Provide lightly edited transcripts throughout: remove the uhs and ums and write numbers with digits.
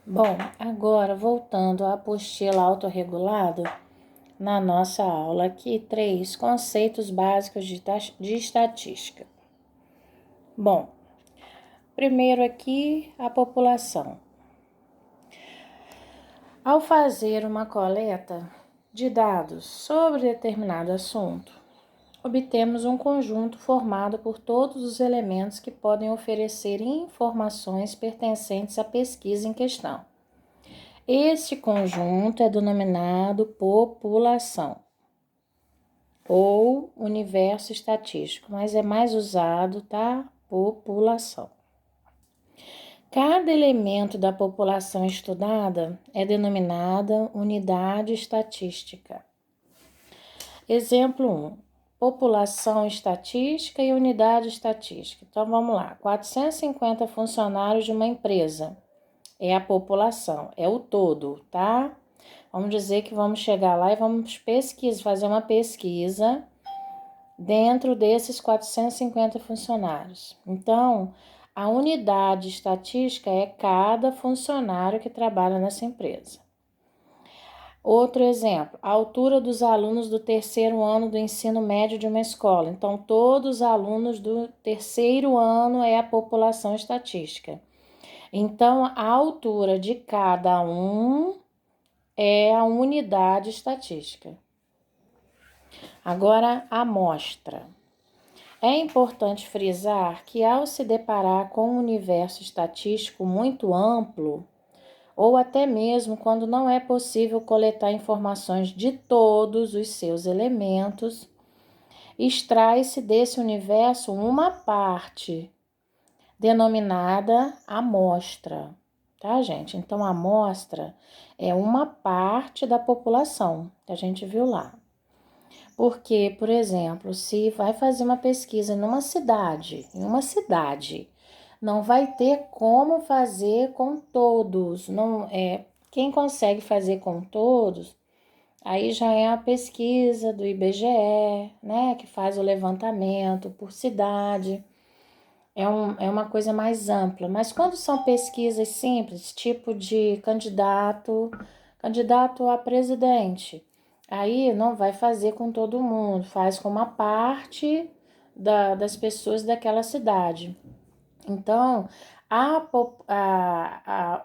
Bom, agora voltando à apostila autorregulado, na nossa aula aqui, 3 conceitos básicos de estatística. Bom, primeiro aqui, a população. Ao fazer uma coleta de dados sobre determinado assunto, obtemos um conjunto formado por todos os elementos que podem oferecer informações pertencentes à pesquisa em questão. Este conjunto é denominado população ou universo estatístico, mas é mais usado, tá? População. Cada elemento da população estudada é denominada unidade estatística. Exemplo 1. População estatística e unidade estatística. Então, vamos lá. 450 funcionários de uma empresa. É a população, é o todo, tá? Vamos dizer que vamos chegar lá e vamos fazer uma pesquisa dentro desses 450 funcionários. Então, a unidade estatística é cada funcionário que trabalha nessa empresa. Outro exemplo, a altura dos alunos do terceiro ano do ensino médio de uma escola. Então, todos os alunos do terceiro ano é a população estatística. Então, a altura de cada um é a unidade estatística. Agora, a amostra. É importante frisar que, ao se deparar com um universo estatístico muito amplo, ou até mesmo quando não é possível coletar informações de todos os seus elementos, extrai-se desse universo uma parte, denominada amostra, tá, gente? Então, a amostra é uma parte da população, que a gente viu lá. Porque, por exemplo, se vai fazer uma pesquisa em uma cidade, não vai ter como fazer com todos. Não é quem consegue fazer com todos, aí já é a pesquisa do IBGE, né, que faz o levantamento por cidade. É uma coisa mais ampla. Mas quando são pesquisas simples, tipo de candidato a presidente, aí não vai fazer com todo mundo, faz com uma parte das pessoas daquela cidade. Então,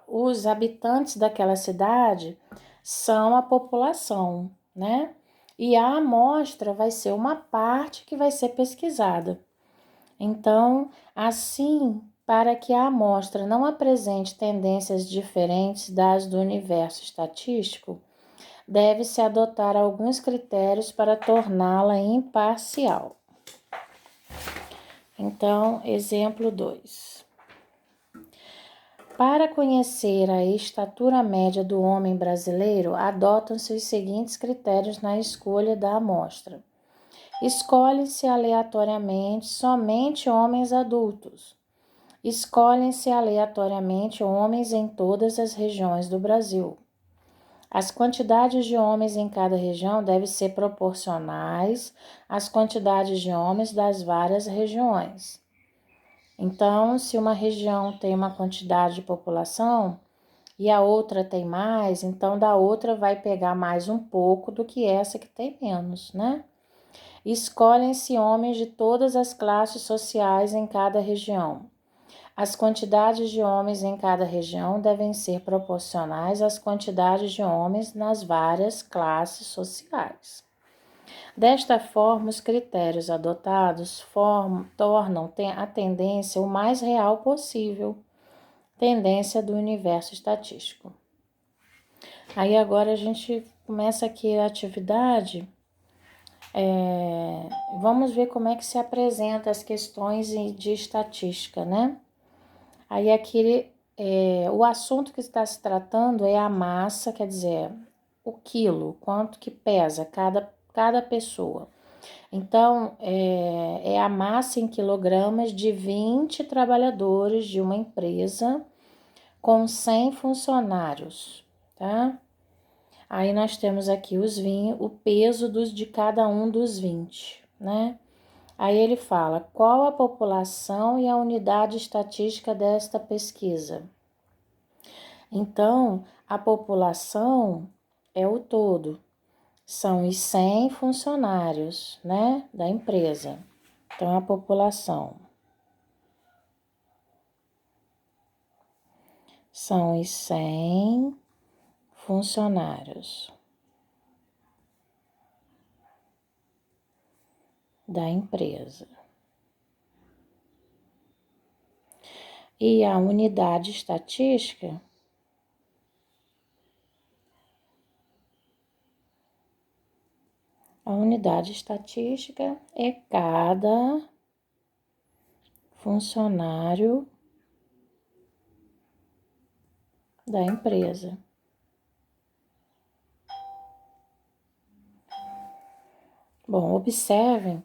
os habitantes daquela cidade são a população, né? E a amostra vai ser uma parte que vai ser pesquisada. Então, assim, para que a amostra não apresente tendências diferentes das do universo estatístico, deve-se adotar alguns critérios para torná-la imparcial. Então, exemplo 2. Para conhecer a estatura média do homem brasileiro, adotam-se os seguintes critérios na escolha da amostra. Escolhem-se aleatoriamente somente homens adultos. Escolhem-se aleatoriamente homens em todas as regiões do Brasil. As quantidades de homens em cada região devem ser proporcionais às quantidades de homens das várias regiões. Então, se uma região tem uma quantidade de população e a outra tem mais, então da outra vai pegar mais um pouco do que essa que tem menos, né? Escolhem-se homens de todas as classes sociais em cada região. As quantidades de homens em cada região devem ser proporcionais às quantidades de homens nas várias classes sociais. Desta forma, os critérios adotados tornam a tendência o mais real possível, tendência do universo estatístico. Aí agora a gente começa aqui a atividade. Vamos ver como é que se apresenta as questões de estatística, né? Aí aqui o assunto que está se tratando é a massa, quer dizer, o quilo, quanto que pesa cada pessoa. Então, é a massa em quilogramas de 20 trabalhadores de uma empresa com 100 funcionários, tá? Aí nós temos aqui o peso de cada um dos 20, né? Aí ele fala, qual a população e a unidade estatística desta pesquisa? Então, a população é o todo. São os 100 funcionários, né, da empresa. Então, a população são os 100 funcionários da empresa. E a unidade estatística é cada funcionário da empresa. Bom, observem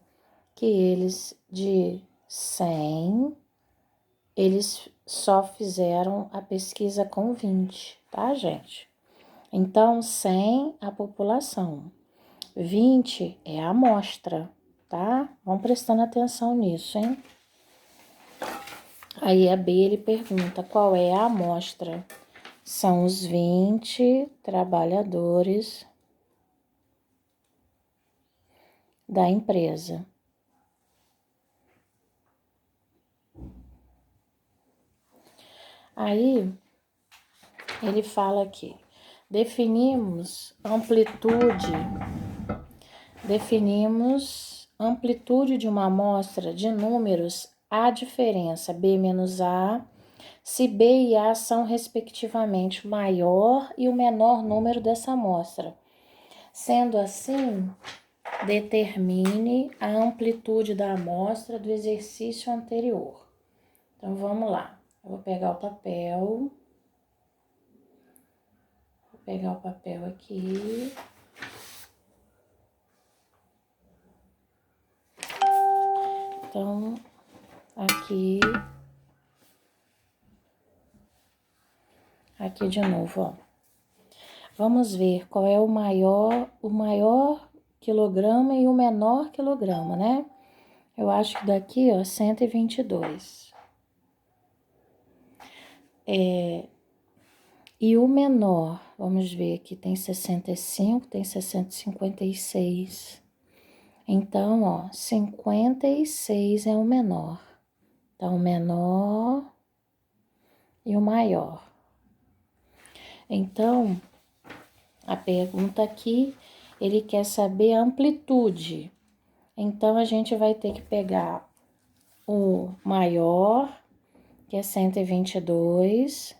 que eles de 100, eles só fizeram a pesquisa com 20, tá, gente? Então, 100 a população, 20 é a amostra, tá? Vão prestando atenção nisso, hein? Aí a B, ele pergunta qual é a amostra. São os 20 trabalhadores da empresa. Aí, ele fala aqui, definimos amplitude de uma amostra de números a diferença B menos A, se B e A são respectivamente o maior e o menor número dessa amostra. Sendo assim, determine a amplitude da amostra do exercício anterior. Então, vamos lá. Eu vou pegar o papel. Vou pegar o papel aqui. Então, aqui de novo, ó. Vamos ver qual é o maior quilograma e o menor quilograma, né? Eu acho que daqui, ó, 122. E o menor, vamos ver aqui, tem 65, tem 656. Então, ó, 56 é o menor. Então, o menor e o maior. Então, a pergunta aqui, ele quer saber a amplitude. Então, a gente vai ter que pegar o maior, que é 122,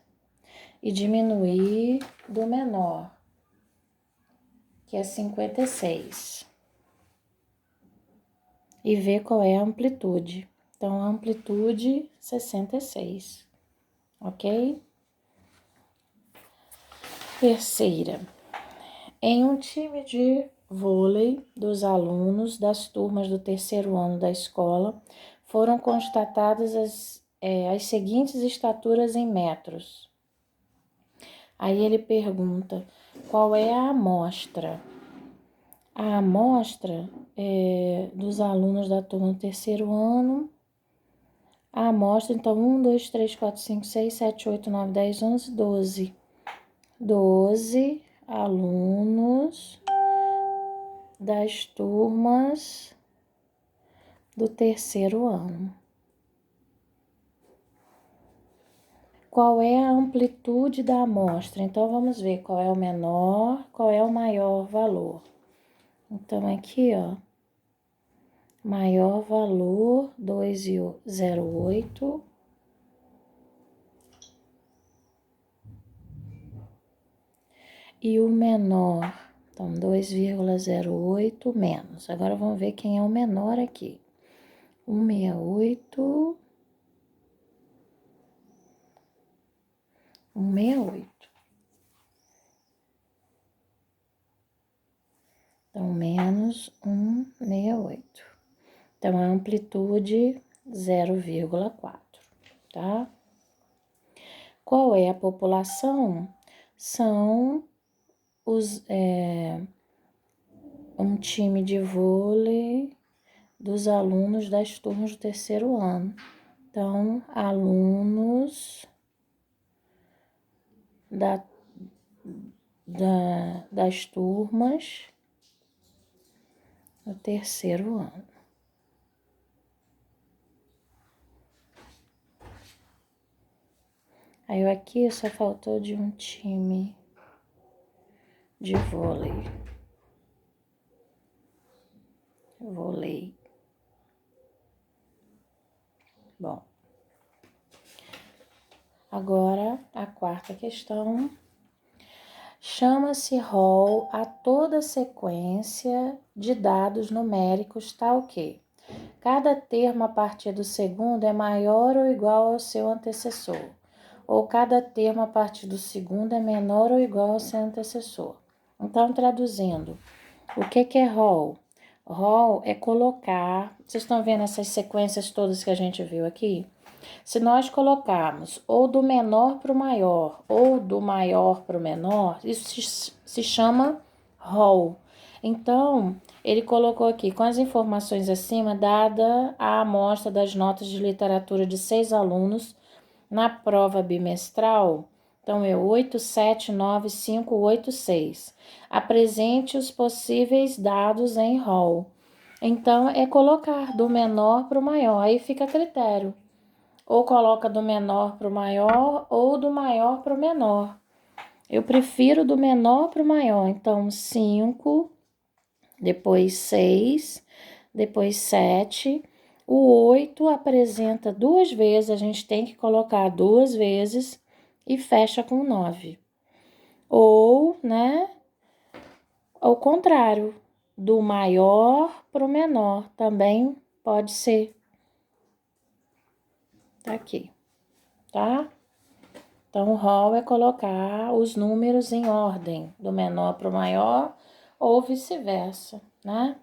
e diminuir do menor, que é 56. E ver qual é a amplitude. Então, a amplitude 66, ok? Terceira. Em um time de vôlei dos alunos das turmas do terceiro ano da escola, foram constatadas as seguintes estaturas em metros. Aí ele pergunta, qual é a amostra? A amostra dos alunos da turma do terceiro ano, a amostra, então, 1, 2, 3, 4, 5, 6, 7, 8, 9, 10, 11, 12. 12 alunos das turmas do terceiro ano. Qual é a amplitude da amostra? Então, vamos ver qual é o menor, qual é o maior valor. Então, aqui, ó, maior valor, 2,08. E o menor, então, 2,08 menos. Agora, vamos ver quem é o menor aqui. 168. 168. Então, menos 168. Então, a amplitude 0,4, tá? Qual é a população? São um time de vôlei dos alunos das turmas do terceiro ano. Então, alunos das turmas no terceiro ano. Aí aqui só faltou de um time de vôlei. Bom, agora a quarta questão. Chama-se rol a toda sequência de dados numéricos tal que cada termo a partir do segundo é maior ou igual ao seu antecessor, ou cada termo a partir do segundo é menor ou igual ao seu antecessor. Então, traduzindo, o que é rol? Rol é colocar... Vocês estão vendo essas sequências todas que a gente viu aqui? Se nós colocarmos ou do menor para o maior ou do maior para o menor, isso se chama rol. Então, ele colocou aqui, com as informações acima, dada a amostra das notas de literatura de 6 alunos na prova bimestral, então é 8, 7, 9, 5, 8, 6. Apresente os possíveis dados em rol. Então, é colocar do menor para o maior, aí fica a critério. Ou coloca do menor para o maior, ou do maior para o menor. Eu prefiro do menor para o maior. Então, 5, depois 6, depois 7. O 8 apresenta 2 vezes, a gente tem que colocar 2 vezes e fecha com 9. Ou, né, ao contrário, do maior para o menor, também pode ser. Tá aqui, tá? Então, o rol é colocar os números em ordem, do menor para o maior ou vice-versa, né?